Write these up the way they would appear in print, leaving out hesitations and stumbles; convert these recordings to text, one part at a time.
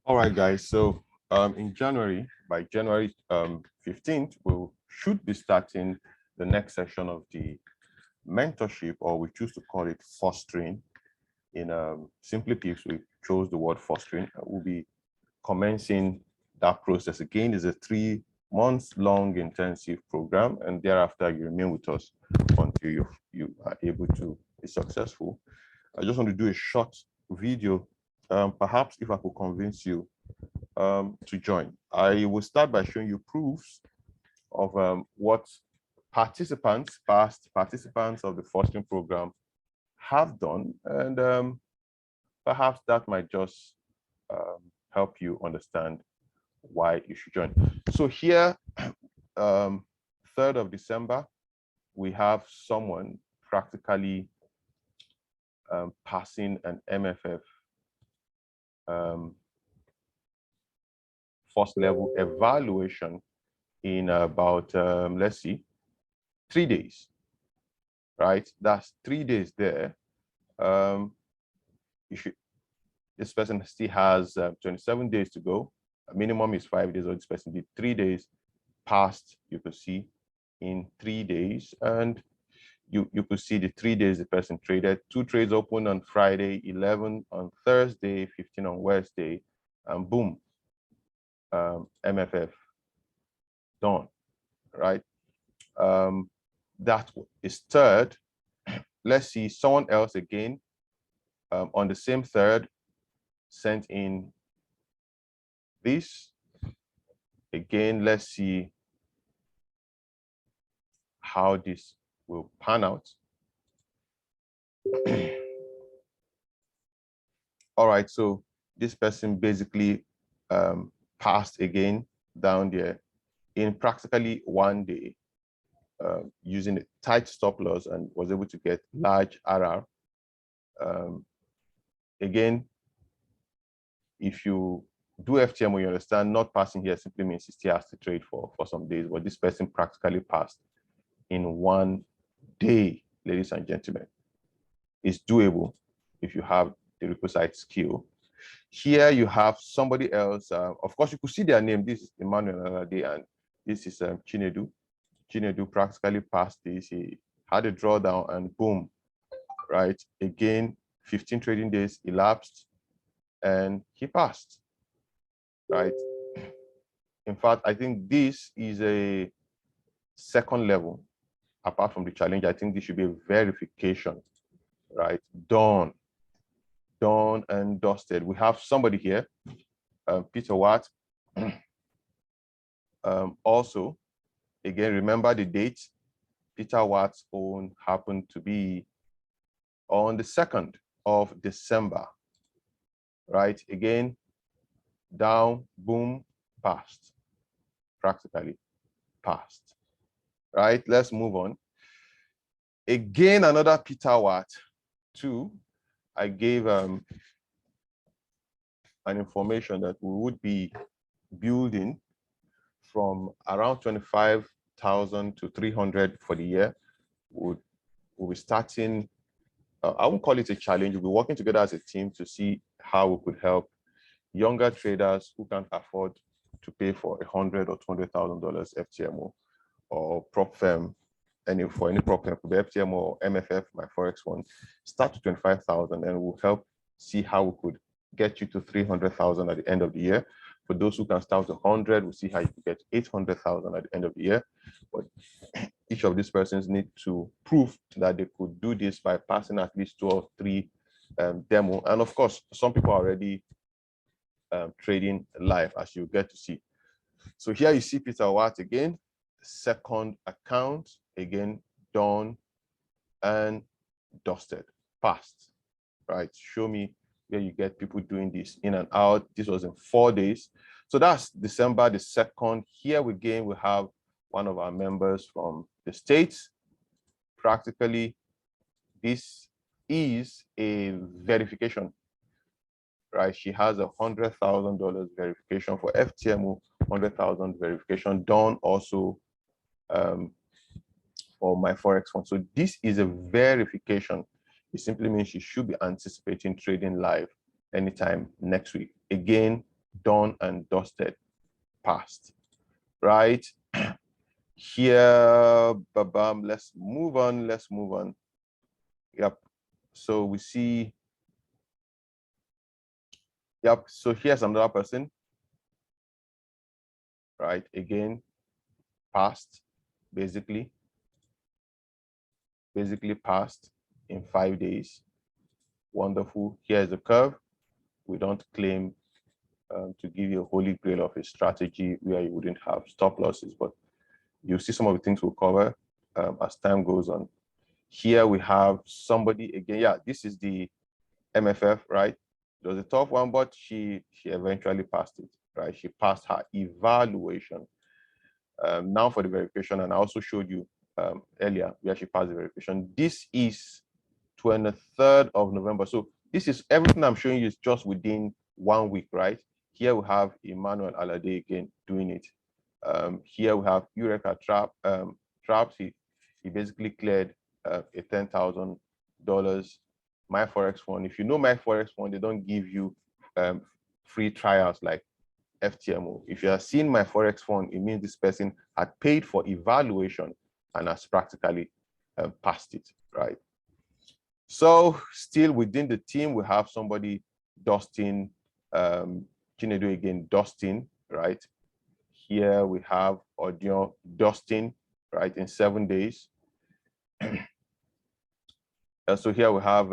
All right, guys. So in January, by January 15th, we should be starting the next session of the mentorship, or we choose to call it fostering. In SimplyPips, we chose the word fostering. We'll be commencing that process. Again, it's a 3 months long intensive program, and thereafter you remain with us until you are able to be successful. I just want to do a short video. Perhaps if I could convince you to join. I will start by showing you proofs of what past participants of the fostering program have done, and perhaps that might just help you understand why you should join. So here, 3rd of December, we have someone practically passing an MFF first level evaluation in about, let's see, 3 days, right? That's 3 days there. This person still has 27 days to go. Minimum is 5 days, or this person did 3 days past, you could see in 3 days. And you could see the 3 days the person traded. 2 trades open on Friday, 11 on Thursday, 15 on Wednesday, and boom, MFF done, right? That is 3rd. Let's see, someone else again on the same 3rd sent in this. Again, let's see how this will pan out. All right, so this person basically passed again down there in practically 1 day, using a tight stop loss, and was able to get large RR. Again, if you do FTMO, you understand not passing here simply means he still has to trade for some days, but this person practically passed in 1 day, ladies and gentlemen. It's doable if you have the requisite skill. Here you have somebody else. Of course, you could see their name. This is Emmanuel Alade, and this is Chinedu. Chinedu practically passed this. He had a drawdown, and boom, right? Again, 15 trading days elapsed, and he passed, right? In fact, I think this is a 2nd level. Apart from the challenge, I think this should be a verification, right? Done and dusted. We have somebody here, Peter Watt. Also, again, remember the date. Peter Watt's own happened to be on the 2nd of December, right? Again, down, boom, passed, practically passed, right? Let's move on. Again, another Peter Watt, 2. I gave an information that we would be building from around 25,000 to 300 for the year. We'll be starting, I won't call it a challenge. We'll be working together as a team to see how we could help younger traders who can't afford to pay for $100,000 or $200,000 FTMO or prop firm. For any prop firm, could be FTMO or MFF, my Forex one, start to 25,000, and we'll help see how we could get you to 300,000 at the end of the year. For those who can start with 100, we'll see how you can get 800,000 at the end of the year. But each of these persons need to prove that they could do this by passing at least 2 or 3 demo. And of course, some people are already trading live, as you get to see. So here you see Peter Watt again, 2nd account, again, done and dusted, passed, right? Show me where you get people doing this in and out. This was in 4 days. So that's December the 2nd. Here again, we have one of our members from the States. Practically, this is a verification, right? She has a $100,000 verification for FTMO, 100,000 verification done also for my Forex fund. So this is a verification. It simply means you should be anticipating trading live anytime next week. Again, done and dusted, past, right? Here, bam, let's move on. Yep. So we see, yep. So here's another person, right? Again, past, basically past in 5 days. Wonderful. Here's the curve. We don't claim to give you a holy grail of a strategy where you wouldn't have stop losses, but you'll see some of the things we'll cover as time goes on. Here we have somebody again. Yeah, this is the MFF, right? It was a tough one, but she eventually passed it, right? She passed her evaluation. Now for the verification, and I also showed you earlier where she passed the verification. This is 23rd of November. So this is everything I'm showing you is just within 1 week, right? Here we have Emmanuel Alade again doing it. Here we have Eureka Traps. He basically cleared a $10,000 My Forex Fund. If you know My Forex Fund, they don't give you free trials like FTMO. If you are seeing My Forex Fund, it means this person had paid for evaluation and has practically passed it, right? So still within the team, we have somebody dusting, Chinedu again, dusting, right? Here we have Audio dusting, right, in 7 days. So here we have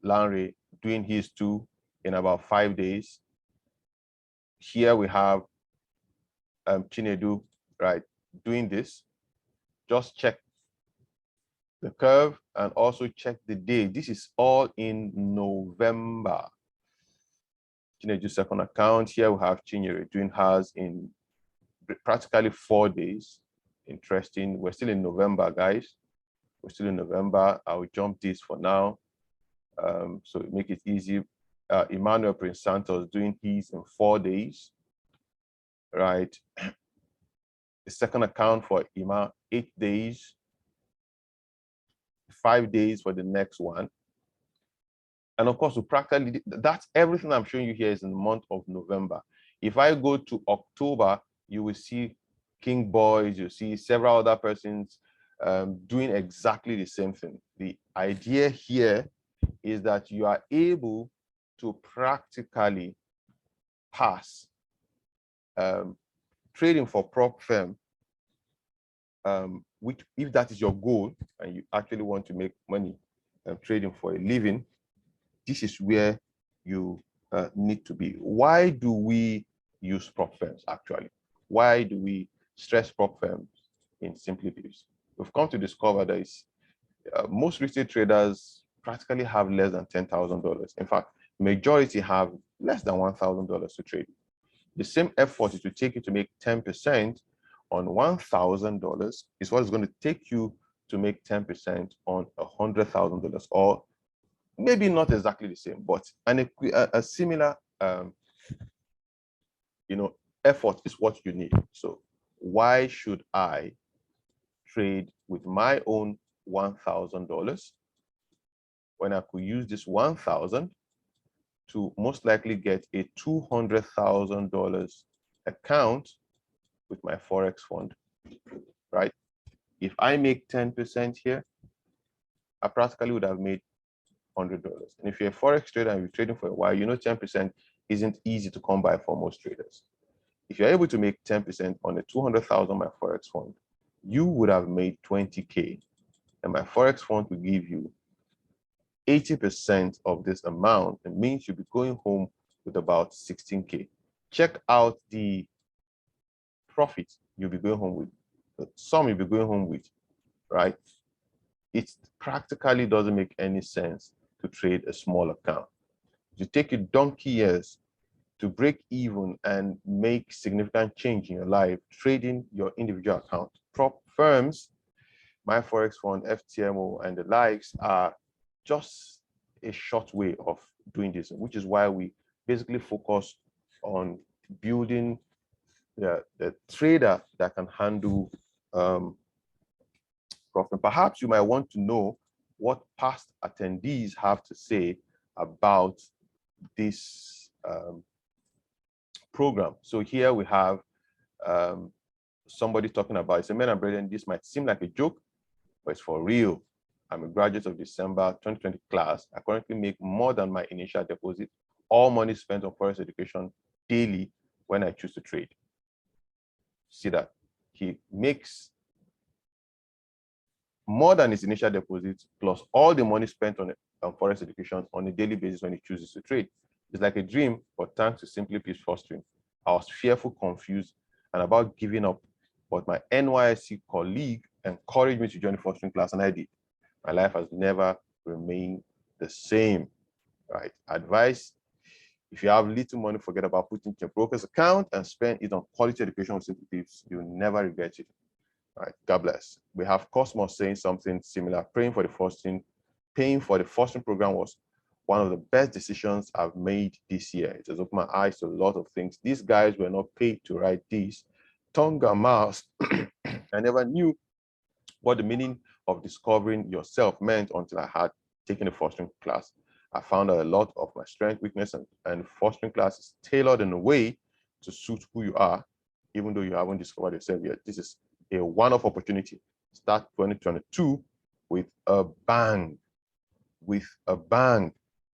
Lanre doing his 2 in about 5 days. Here we have Chinedu, right, doing this. Just check the curve and also check the day. This is all in November. Chinedu's second account. Here we have Chinyere doing hers in practically 4 days. Interesting. We're still in November, guys. We're still in November. I'll jump this for now. So make it easy. Emmanuel Prince Santos doing his in 4 days, right? The second account for Ima, 8 days, 5 days for the next one. And of course, we practically, that's everything I'm showing you here is in the month of November. If I go to October, you will see King Boys, you see several other persons doing exactly the same thing. The idea here is that you are able to practically pass trading for prop firm, which if that is your goal and you actually want to make money trading for a living, this is where you need to be. Why do we use prop firms actually? Why do we stress prop firms in SimplyPips? We've come to discover that most retail traders practically have less than $10,000. In fact, majority have less than $1,000 to trade. The same effort it will take you to make 10% on $1,000 is what it's going to take you to make 10% on $100,000, or maybe not exactly the same, but a similar effort is what you need. So why should I trade with my own $1,000 when I could use this 1,000 to most likely get a $200,000 account with my Forex fund, right? If I make 10% here, I practically would have made $100. And if you're a Forex trader and you're trading for a while, you know 10% isn't easy to come by for most traders. If you're able to make 10% on a 200,000 my Forex fund, you would have made 20K. And my Forex fund will give you 80% of this amount. It means you'll be going home with about 16K. Check out the profit you'll be going home with, the sum you'll be going home with, right? It practically doesn't make any sense to trade a small account. You take you donkey years to break even and make significant change in your life trading your individual account. Prop firms, My Forex Fund, FTMO, and the likes are just a short way of doing this, which is why we basically focus on building the trader that can handle profit. Perhaps you might want to know what past attendees have to say about this program. So here we have somebody talking about, it's a men and brethren, this might seem like a joke, but it's for real. I'm a graduate of December 2020 class. I currently make more than my initial deposit. All money spent on Forex education daily when I choose to trade. See that? He makes more than his initial deposit plus all the money spent on Forex education on a daily basis when he chooses to trade. It's like a dream, but thanks to SimplyPips fostering, I was fearful, confused, and about giving up. But my NYSC colleague encouraged me to join the fostering class, and I did. My life has never remained the same. Right? Advice: if you have little money, forget about putting in your broker's account and spend it on quality education with SimplyPips. You'll never regret it. All right, God bless. We have Cosmos saying something similar. Paying for the fostering program was one of the best decisions I've made this year. It has opened my eyes to a lot of things. These guys were not paid to write this. Tongue and mouth. I never knew what the meaning of discovering yourself meant until I had taken the fostering class. I found out a lot of my strength, weakness, and fostering class is tailored in a way to suit who you are, even though you haven't discovered yourself yet. This is a one-off opportunity. Start 2022 with a bang.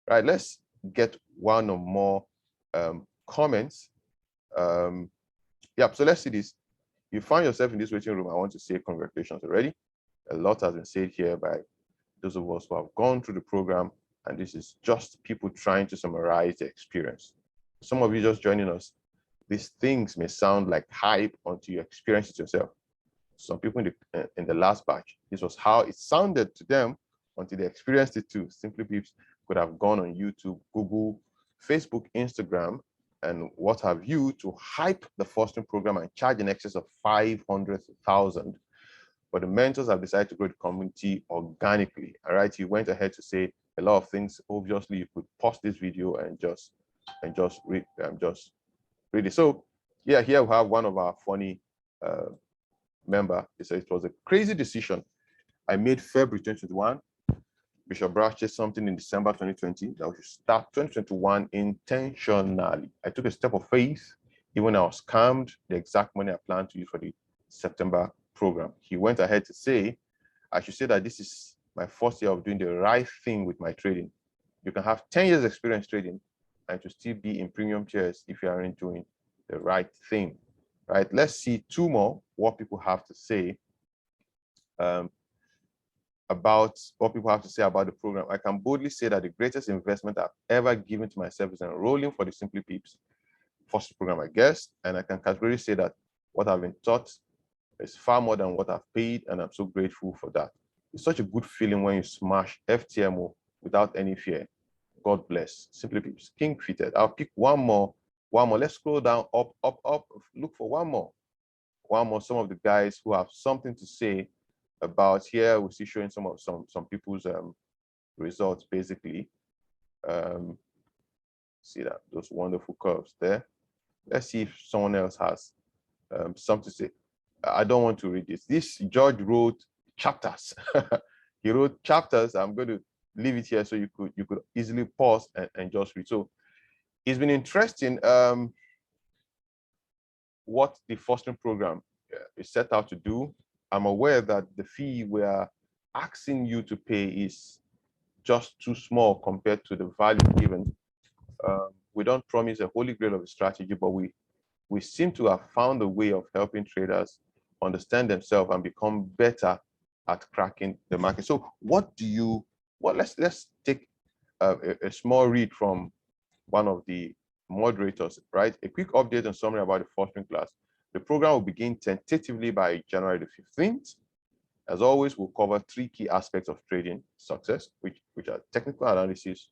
Right, let's get one or more comments. Yeah, so let's see this. You find yourself in this waiting room, I want to say congratulations already. A lot has been said here by those of us who have gone through the program, and this is just people trying to summarize the experience. Some of you just joining us, these things may sound like hype until you experience it yourself. Some people in the last batch, this was how it sounded to them until they experienced it too. SimplyPips could have gone on YouTube, Google, Facebook, Instagram, and what have you to hype the fostering program and charge in excess of 500,000. But the mentors have decided to grow the community organically. All right, you went ahead to say a lot of things. Obviously, you could pause this video and just read it. So yeah, here we have one of our funny member. He said it was a crazy decision I made February 2021. Bishop Brash said something in December 2020 that we should start 2021 intentionally. I took a step of faith, even when I was scammed the exact money I planned to use for the September program. He went ahead to say, I should say that this is my first year of doing the right thing with my trading. You can have 10 years experience trading and to still be in premium shares if you aren't doing the right thing. Right? Let's see two more, what people have to say about the program. I can boldly say that the greatest investment I've ever given to myself is enrolling for the SimplyPips first program, I guess. And I can categorically say that what I've been taught is far more than what I've paid, and I'm so grateful for that. It's such a good feeling when you smash FTMO without any fear. God bless. SimplyPips, King Fitted. I'll pick one more. Let's scroll down, up. Look for one more. Some of the guys who have something to say about here. We'll see showing some people's results basically. See that those wonderful curves there. Let's see if someone else has something to say. I don't want to read this. This George wrote chapters. He wrote chapters. I'm going to leave it here so you could easily pause and just read. So it's been interesting what the fostering program is set out to do. I'm aware that the fee we are asking you to pay is just too small compared to the value given. We don't promise a holy grail of a strategy, but we seem to have found a way of helping traders understand themselves and become better at cracking the market. So let's take a small read from one of the moderators, right? A quick update and summary about the fostering class. The program will begin tentatively by January the 15th. As always, we'll cover 3 key aspects of trading success, which are technical analysis,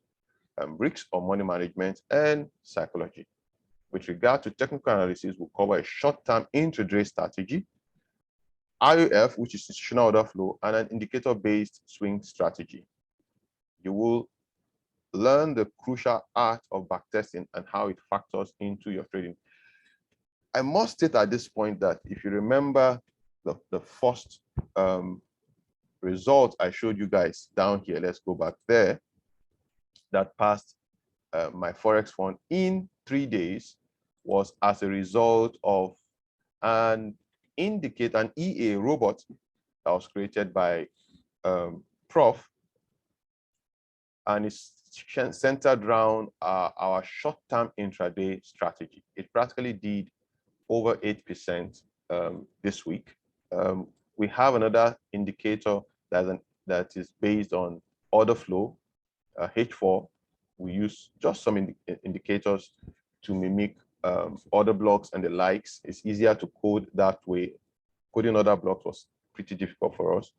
risks or money management, and psychology. With regard to technical analysis, we'll cover a short-term intraday strategy, IOF, which is institutional order flow, and an indicator-based swing strategy. You will learn the crucial art of backtesting and how it factors into your trading. I must state at this point that if you remember the first result I showed you guys down here, let's go back there, that passed my Forex fund in 3 days. was as a result of an EA robot that was created by Prof, and it's centered around our short-term intraday strategy. It practically did over 8% this week. We have another indicator that is based on order flow, H4. We use just some indicators to mimic order blocks and the likes. It's easier to code that way. Coding other blocks was pretty difficult for us,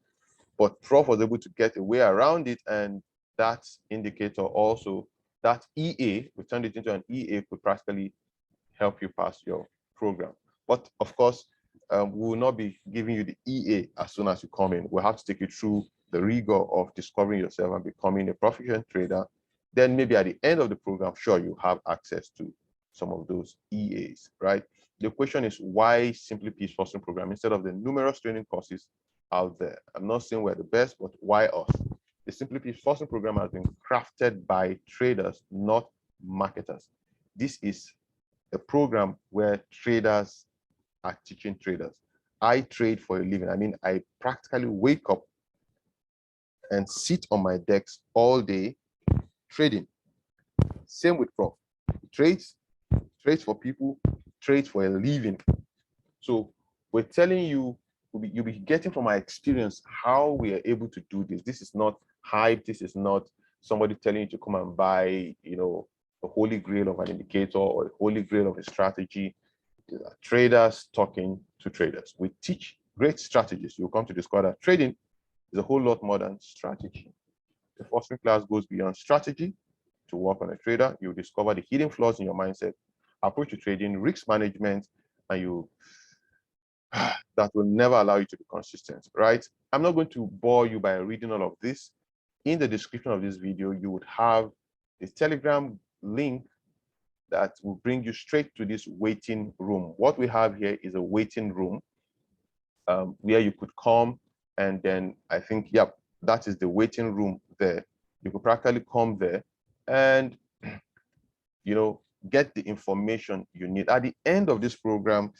but Prof was able to get a way around it, and that indicator also, that EA, we turned it into an EA, could practically help you pass your program. But of course, we will not be giving you the EA as soon as you come in. We'll have to take you through the rigor of discovering yourself and becoming a proficient trader. Then maybe at the end of the program, sure, you have access to some of those EAs, right? The question is, why SimplyPips fostering program instead of the numerous training courses out there? I'm not saying we're the best, but why us? The SimplyPips fostering program has been crafted by traders, not marketers. This is a program where traders are teaching traders. I trade for a living. I mean, I practically wake up and sit on my decks all day trading. Same with Prof. Trades for people, trades for a living. So we're telling you, you'll be getting from our experience how we are able to do this. This is not hype. This is not somebody telling you to come and buy, the holy grail of an indicator or the holy grail of a strategy. These are traders talking to traders. We teach great strategies. You'll come to discover that trading is a whole lot more than strategy. The fostering class goes beyond strategy to work on a trader. You'll discover the hidden flaws in your mindset, approach to trading, risk management, and that will never allow you to be consistent, right? I'm not going to bore you by reading all of this. In the description of this video, you would have a Telegram link that will bring you straight to this waiting room. What we have here is a waiting room where you could come, and then I think, yep, that is the waiting room there. You could practically come there and, get the information you need. At the end of this program,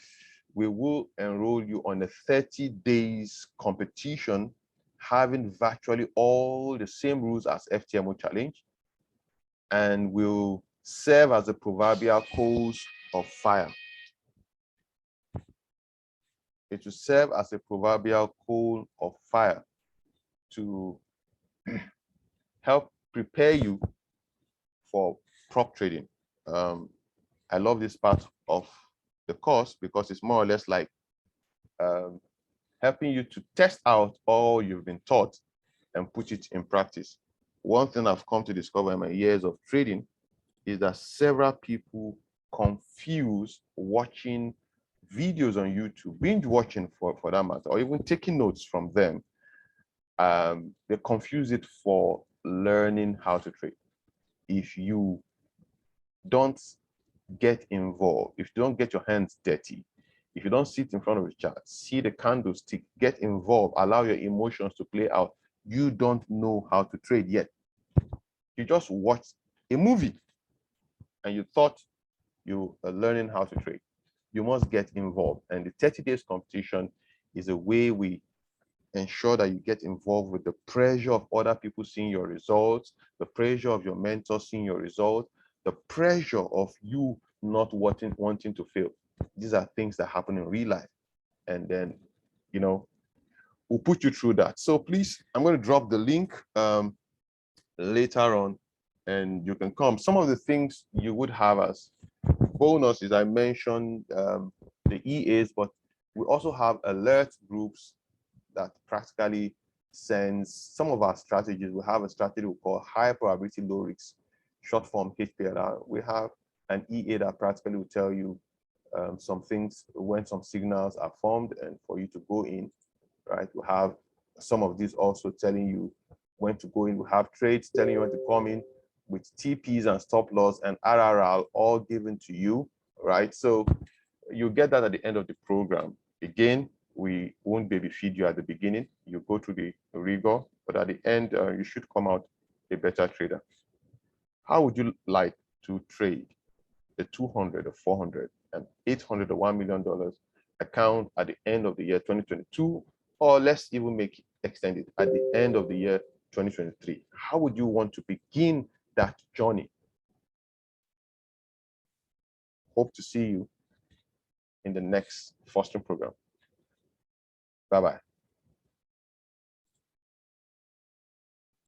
we will enroll you on a 30 days competition, having virtually all the same rules as FTMO challenge, and will serve as a proverbial coals of fire. It will serve as a proverbial coal of fire to help prepare you for prop trading. I love this part of the course because it's more or less like helping you to test out all you've been taught and put it in practice. One thing I've come to discover in my years of trading is that several people confuse watching videos on YouTube, binge watching for that matter, or even taking notes from them. They confuse it for learning how to trade. If you don't get involved, if you don't get your hands dirty, if you don't sit in front of the chart, see the candlestick, get involved, allow your emotions to play out, you don't know how to trade yet. You just watched a movie and you thought you are learning how to trade. You must get involved. And the 30 days competition is a way we ensure that you get involved with the pressure of other people seeing your results, the pressure of your mentor seeing your results, the pressure of you not wanting to fail. These are things that happen in real life. And then, we'll put you through that. So please, I'm going to drop the link later on, and you can come. Some of the things you would have as bonuses, I mentioned the EAs, but we also have alert groups that practically sends some of our strategies. We have a strategy we call high probability, low risk, short form HPLR. We have an EA that practically will tell you some things when some signals are formed and for you to go in, right? We have some of these also telling you when to go in. We have trades telling you when to come in with TPs and stop loss and RRL all given to you, right? So you get that at the end of the program. Again, we won't baby feed you at the beginning. You go through the rigor, but at the end, you should come out a better trader. How would you like to trade? the 200 or 400 and 800 or $1 million account at the end of the year 2022, or let's even make it extended at the end of the year 2023? How would you want to begin that journey? Hope to see you in the next fostering program. Bye-bye.